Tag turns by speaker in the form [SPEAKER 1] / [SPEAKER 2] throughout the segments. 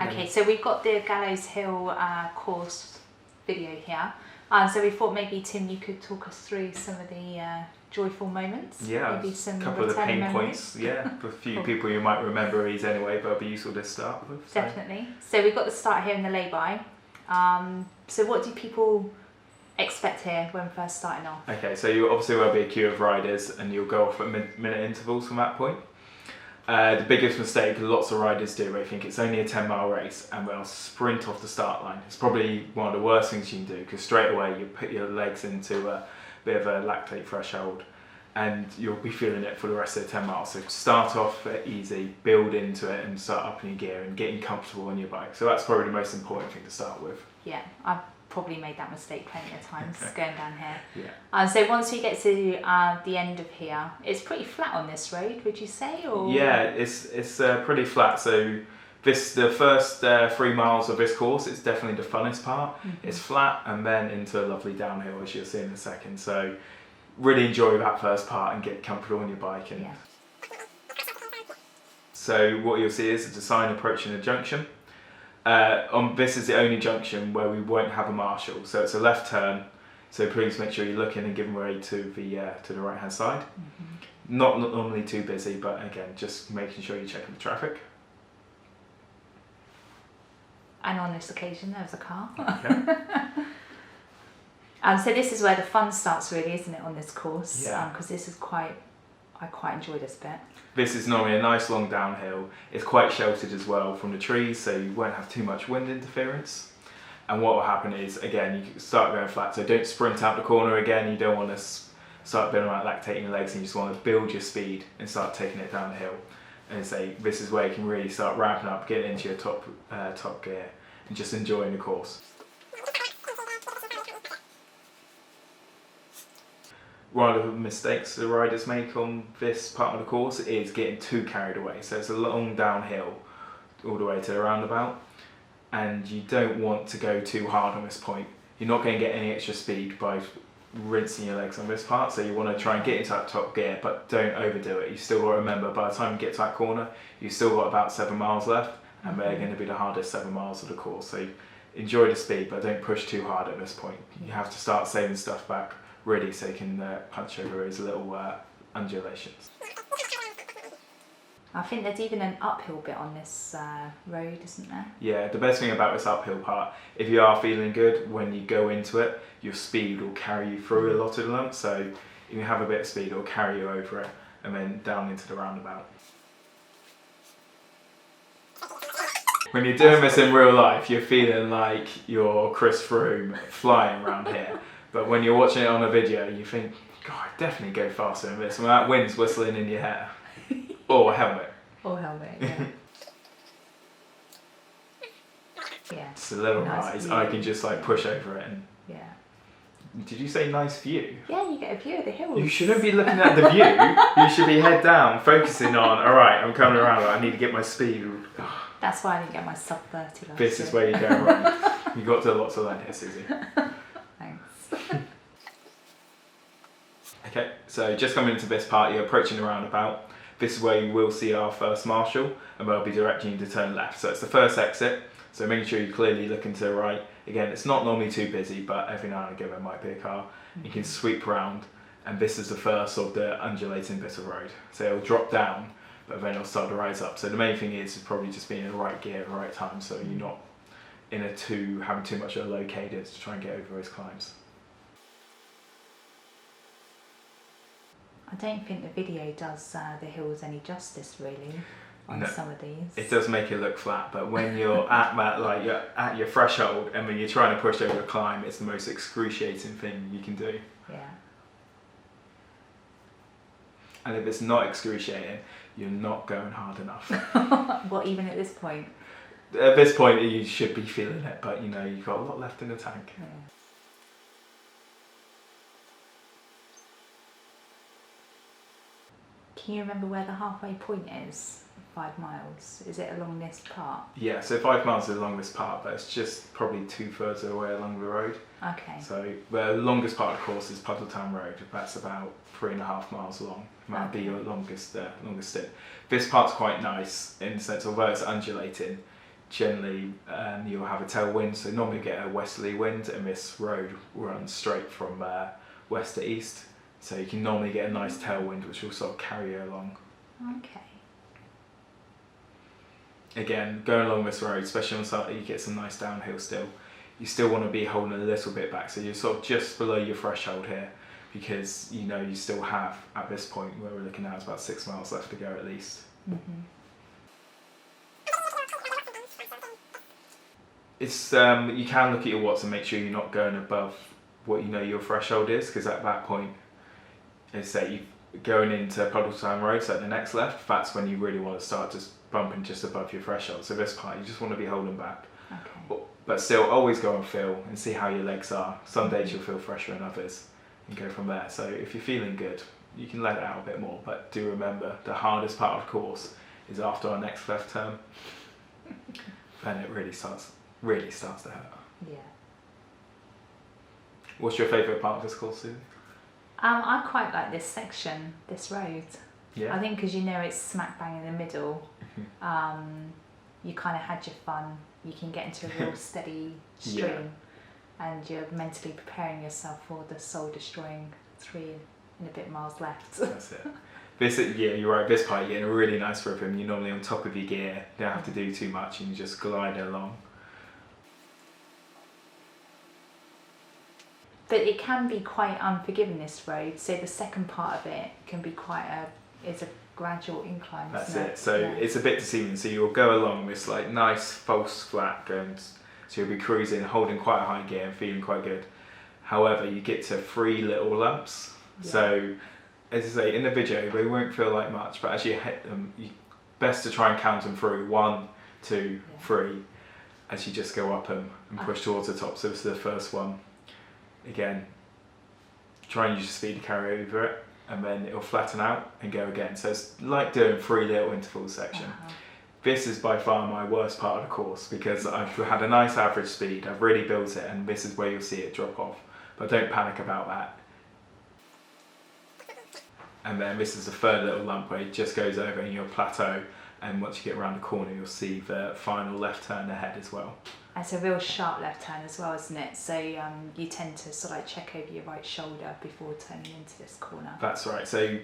[SPEAKER 1] Okay, so we've got the Gallows Hill course video here. So we thought maybe, Tim, you could talk us through some of the joyful moments.
[SPEAKER 2] Yeah,
[SPEAKER 1] maybe some
[SPEAKER 2] a couple of the pain
[SPEAKER 1] memories.
[SPEAKER 2] points. Yeah, for a few people you might remember these anyway, but it'll be useful to start with. So.
[SPEAKER 1] Definitely. So we've got the start here in the lay-by. So what do people expect here when first starting off?
[SPEAKER 2] Okay, so you obviously will be a queue of riders and you'll go off at minute intervals from that point. The biggest mistake lots of riders do, they think it's only a 10-mile race and they'll sprint off the start line. It's probably one of the worst things you can do because straight away you put your legs into a bit of a lactate threshold and you'll be feeling it for the rest of the 10 miles. So start off easy, build into it and start upping your gear and getting comfortable on your bike. So that's probably the most important thing to start with.
[SPEAKER 1] Yeah, I've probably made that mistake plenty of times going down here.
[SPEAKER 2] Yeah.
[SPEAKER 1] So once we get to the end of here, it's pretty flat on this road, would you say? Or?
[SPEAKER 2] Yeah, it's pretty flat. So the first 3 miles of this course, it's definitely the funnest part. It's flat and then into a lovely downhill, as you'll see in a second. So really enjoy that first part and get comfortable on your bike. And so what you'll see is a sign approaching a junction. This is the only junction where we won't have a marshal, so it's a left turn. So please make sure you're looking and giving way to the right hand side. Not normally too busy, but again, just making sure you're checking the traffic.
[SPEAKER 1] And on this occasion, there was a car.
[SPEAKER 2] Okay.
[SPEAKER 1] So this is where the fun starts, really, isn't it, on this course?
[SPEAKER 2] Yeah.
[SPEAKER 1] Because this is I quite enjoy this bit.
[SPEAKER 2] This is normally a nice long downhill. It's quite sheltered as well from the trees, so you won't have too much wind interference. And what will happen is, again, you start going flat, so don't sprint out the corner again. You don't want to start building like lactating your legs, and you just want to build your speed and start taking it down the hill. And say this is where you can really start ramping up, getting into your top gear, and just enjoying the course. One of the mistakes the riders make on this part of the course is getting too carried away. So it's a long downhill all the way to the roundabout, and you don't want to go too hard on this point. You're not going to get any extra speed by rinsing your legs on this part, so you want to try and get into that top gear, but don't overdo it. You still got to remember, by the time you get to that corner, you've still got about 7 miles left, and they're going to be the hardest 7 miles of the course. So enjoy the speed, but don't push too hard at this point. You have to start saving stuff back ready so you can punch over those little undulations.
[SPEAKER 1] I think there's even an uphill bit on this road, isn't there?
[SPEAKER 2] Yeah, the best thing about this uphill part, if you are feeling good, when you go into it, your speed will carry you through a lot of the lumps. So if you have a bit of speed, it'll carry you over it and then down into the roundabout. When you're doing this in real life, you're feeling like you're Chris Froome flying around here. But when you're watching it on a video, you think, God, I'd definitely go faster than this. When that wind's whistling in your hair. Or helmet.
[SPEAKER 1] Or helmet, yeah. Yeah.
[SPEAKER 2] It's a little rise. I can just like push over it and...
[SPEAKER 1] Yeah.
[SPEAKER 2] Did you say nice view?
[SPEAKER 1] Yeah, you get a view of the hills.
[SPEAKER 2] You shouldn't be looking at the view. You should be head down, focusing on, alright, I'm coming around, I need to get my speed.
[SPEAKER 1] That's why I didn't get my sub 30 last year.
[SPEAKER 2] This is where you go wrong. You've got to lots of learn here, Susie.
[SPEAKER 1] Thanks.
[SPEAKER 2] Okay, so just coming into this part, you're approaching the roundabout. This is where you will see our first marshal, and they'll be directing you to turn left. So it's the first exit, so making sure you're clearly looking to the right. Again, it's not normally too busy, but every now and again there might be a car. You can sweep round, and this is the first of the undulating bit of road. So it'll drop down, but then it'll start to rise up. So the main thing is probably just being in the right gear at the right time, so you're not in having too much of a low cadence to try and get over those climbs.
[SPEAKER 1] I don't think the video does the hills any justice, really, on some of these.
[SPEAKER 2] It does make it look flat, but when you're at that, like you're at your threshold, and when you're trying to push over a climb, it's the most excruciating thing you can do.
[SPEAKER 1] Yeah.
[SPEAKER 2] And if it's not excruciating, you're not going hard enough.
[SPEAKER 1] What, even at this point?
[SPEAKER 2] At this point, you should be feeling it, but you know, you've got a lot left in the tank.
[SPEAKER 1] Yeah. Can you remember where the halfway point is? 5 miles. Is it along this part?
[SPEAKER 2] Yeah, so 5 miles is along this part, but it's just probably 2/3 of the way along the road.
[SPEAKER 1] Okay.
[SPEAKER 2] So the longest part of the course is Puddletown Road. That's about 3.5 miles long. That'd be your longest stint. This part's quite nice in the sense, although it's undulating, generally you'll have a tailwind, so normally you get a westerly wind, and this road runs straight from west to east, so you can normally get a nice tailwind which will sort of carry you along.
[SPEAKER 1] Okay.
[SPEAKER 2] Again, going along this road, especially on Saturday, you get some nice downhill still. You still want to be holding a little bit back, so you're sort of just below your threshold here, because you know you still have, at this point where we're looking at, it's about 6 miles left to go at least.
[SPEAKER 1] Mm-hmm.
[SPEAKER 2] It's you can look at your watts and make sure you're not going above what you know your threshold is, because at that point, it's say you're going into Puddletown Road, so at the next left, that's when you really want to start just bumping just above your threshold. So this part, you just want to be holding back.
[SPEAKER 1] Okay.
[SPEAKER 2] But still, always go and feel and see how your legs are. Some days you'll feel fresher than others, and go from there. So if you're feeling good, you can let it out a bit more. But do remember, the hardest part of the course is after our next left turn. Then it really starts to hurt.
[SPEAKER 1] Yeah.
[SPEAKER 2] What's your favourite part of this course, Susie?
[SPEAKER 1] I quite like this section, this road.
[SPEAKER 2] Yeah.
[SPEAKER 1] I think because you know it's smack bang in the middle, you kind of had your fun. You can get into a real steady stream, and you're mentally preparing yourself for the soul-destroying 3 and a bit miles left.
[SPEAKER 2] That's it. Yeah, you're right. This part, you're getting a really nice rhythm. You're normally on top of your gear. You don't have to do too much, and you just glide along.
[SPEAKER 1] But it can be quite unforgiving, this road. So the second part of it can be it's a gradual incline.
[SPEAKER 2] That's
[SPEAKER 1] isn't
[SPEAKER 2] it. So it's a bit deceiving. So you'll go along this like nice false flat going. So you'll be cruising, holding quite a high gear and feeling quite good. However, you get to 3 little lumps.
[SPEAKER 1] Yeah.
[SPEAKER 2] So as I say in the video, they won't feel like much, but as you hit them, best to try and count them through 1, 2, 3, as you just go up them and push towards the top. So this is the first one. Again, try and use your speed to carry over it, and then it'll flatten out and go again. So it's like doing 3 little interval section. This is by far my worst part of the course, because I've had a nice average speed, I've really built it, and this is where you'll see it drop off. But don't panic about that. And then this is the third little lump where it just goes over and you'll plateau, and once you get around the corner you'll see the final left turn ahead as well.
[SPEAKER 1] It's a real sharp left turn as well, isn't it? So you tend to sort of like check over your right shoulder before turning into this corner.
[SPEAKER 2] That's right. So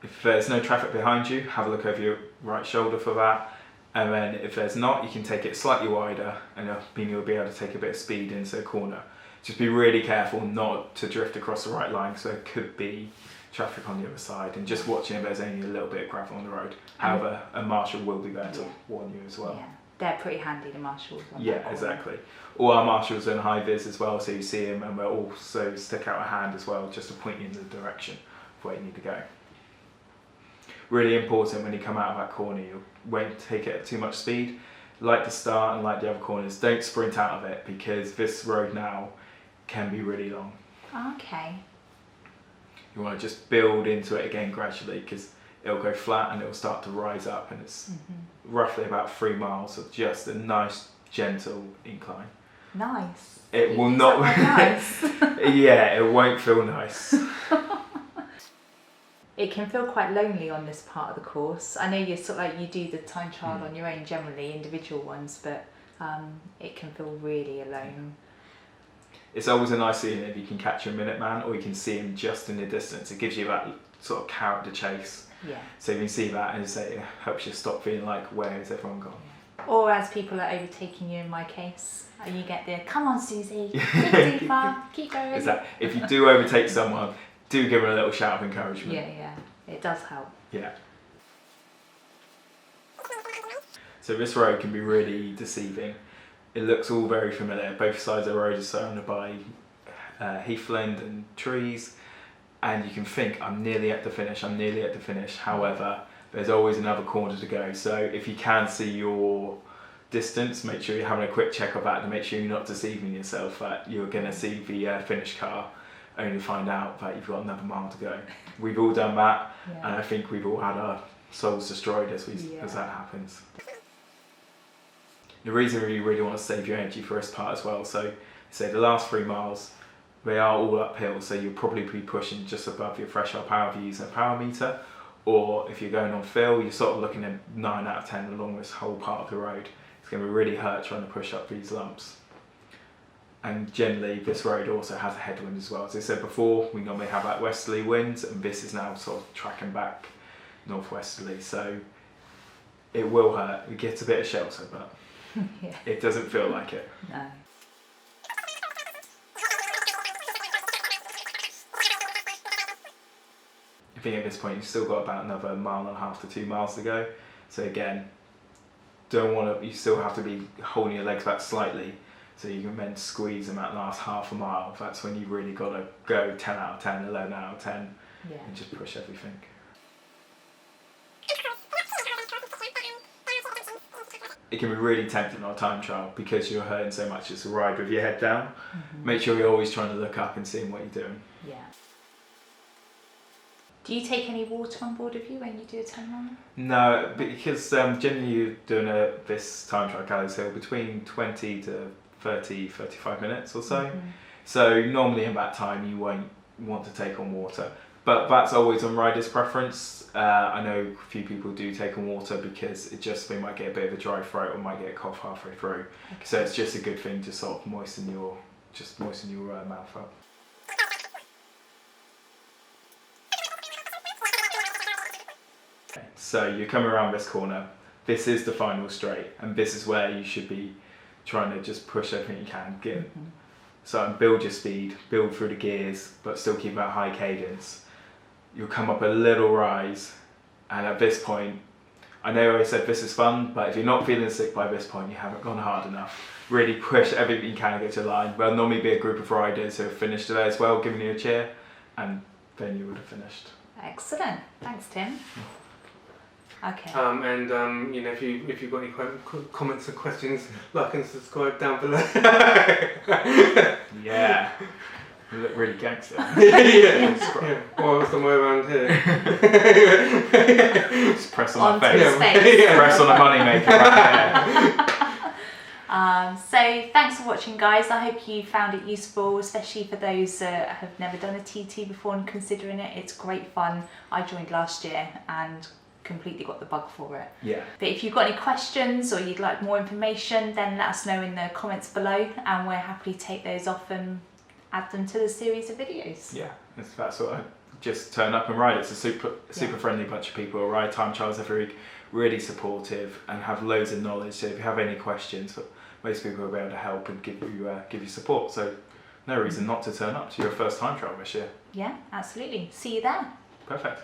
[SPEAKER 2] if there's no traffic behind you, have a look over your right shoulder for that. And then if there's not, you can take it slightly wider, and you'll be able to take a bit of speed into the corner. Just be really careful not to drift across the right line, because there could be traffic on the other side, and just watching if there's only a little bit of gravel on the road. However, a marshal will be there to warn you as well.
[SPEAKER 1] Yeah. They're pretty handy, the marshals.
[SPEAKER 2] Yeah, exactly. All our marshals are in high vis as well, so you see them, and they'll also stick out a hand as well, just to point you in the direction of where you need to go. Really important when you come out of that corner, you won't take it at too much speed. Like the start and like the other corners, don't sprint out of it, because this road now can be really long.
[SPEAKER 1] Okay.
[SPEAKER 2] You want to just build into it again gradually, because it'll go flat and it'll start to rise up, and it's roughly about 3 miles of just a nice gentle incline.
[SPEAKER 1] Nice.
[SPEAKER 2] It will not.
[SPEAKER 1] Nice.
[SPEAKER 2] Yeah, it won't feel nice.
[SPEAKER 1] It can feel quite lonely on this part of the course. I know you sort of like you do the time trial on your own, generally individual ones, but it can feel really alone.
[SPEAKER 2] It's always a nice feeling if you can catch a minute man, or you can see him just in the distance. It gives you that sort of character chase.
[SPEAKER 1] Yeah.
[SPEAKER 2] So you can see that, and it helps you stop feeling like, where is everyone gone?
[SPEAKER 1] Or as people are overtaking you, in my case, you get the "come on, Susie, keep too far, keep going."
[SPEAKER 2] If you do overtake someone, do give them a little shout of encouragement.
[SPEAKER 1] Yeah, it does help.
[SPEAKER 2] Yeah. So this road can be really deceiving. It looks all very familiar. Both sides of the road are surrounded by heathland and trees, and you can think, I'm nearly at the finish. However, there's always another corner to go. So if you can see your distance, make sure you're having a quick check of that to make sure you're not deceiving yourself that you're going to see the finish car, only to find out that you've got another mile to go. We've all done that, and I think we've all had our souls destroyed as that happens. The reason we really want to save your energy for this part as well, so say the last 3 miles, they are all uphill, so you'll probably be pushing just above your threshold power if you're using a power meter, or if you're going on fill, you're sort of looking at 9 out of 10 along this whole part of the road. It's going to really hurt trying to push up these lumps. And generally this road also has a headwind as well. As I said before, we normally have that westerly winds, and this is now sort of tracking back northwesterly, so it will hurt. It gets a bit of shelter, but
[SPEAKER 1] Yeah.
[SPEAKER 2] it doesn't feel like it.
[SPEAKER 1] No.
[SPEAKER 2] I think at this point you've still got about another 1.5 to 2 miles to go. So again, you still have to be holding your legs back slightly so you can then squeeze them that last half a mile. That's when you've really got to go 10 out of 10, 11 out of 10,
[SPEAKER 1] Yeah.
[SPEAKER 2] and just push everything. It can be really tempting on a time trial because you're hurting so much just to ride with your head down.
[SPEAKER 1] Mm-hmm.
[SPEAKER 2] Make sure you're always trying to look up and seeing what you're doing.
[SPEAKER 1] Yeah. Do you take any water on board with you when you do a 10 mile?
[SPEAKER 2] No, because generally you're doing this time trial Gallows Hill between 20 to 30, 35 minutes or so.
[SPEAKER 1] Mm-hmm.
[SPEAKER 2] So normally in that time you won't want to take on water. But that's always on riders' preference. I know a few people do take on water because they might get a bit of a dry throat or might get a cough halfway through.
[SPEAKER 1] Okay.
[SPEAKER 2] So it's just a good thing to sort of moisten your mouth up. Okay, so you're coming around this corner. This is the final straight, and this is where you should be trying to just push everything you can. So build your speed, build through the gears, but still keep that high cadence. You'll come up a little rise, and at this point, I know I said this is fun, but if you're not feeling sick by this point, you haven't gone hard enough. Really push everything you can to get to the line. There'll normally be a group of riders who have finished today as well, giving you a cheer, and then you would have finished.
[SPEAKER 1] Excellent. Thanks, Tim. Okay.
[SPEAKER 3] And you know, if you've got any comments or questions, like and subscribe down below.
[SPEAKER 2] Yeah. You look really gangster.
[SPEAKER 3] yeah. Well, what's the way around here?
[SPEAKER 2] Just press on my
[SPEAKER 1] Onto
[SPEAKER 2] face.
[SPEAKER 1] his face.
[SPEAKER 2] Press on the money maker right there.
[SPEAKER 1] So thanks for watching, guys. I hope you found it useful, especially for those that have never done a TT before and considering it. It's great fun. I joined last year and completely got the bug for it.
[SPEAKER 2] Yeah.
[SPEAKER 1] But if you've got any questions or you'd like more information, then let us know in the comments below, and we're happy to take those off and add them to the series of videos.
[SPEAKER 2] Yeah, it's that sort of just turn up and ride. It's a super friendly bunch of people who ride time trials every week, really supportive and have loads of knowledge. So if you have any questions, most people will be able to help and give you support. So no reason not to turn up to your first time trial this year.
[SPEAKER 1] Yeah, absolutely. See you there.
[SPEAKER 2] Perfect.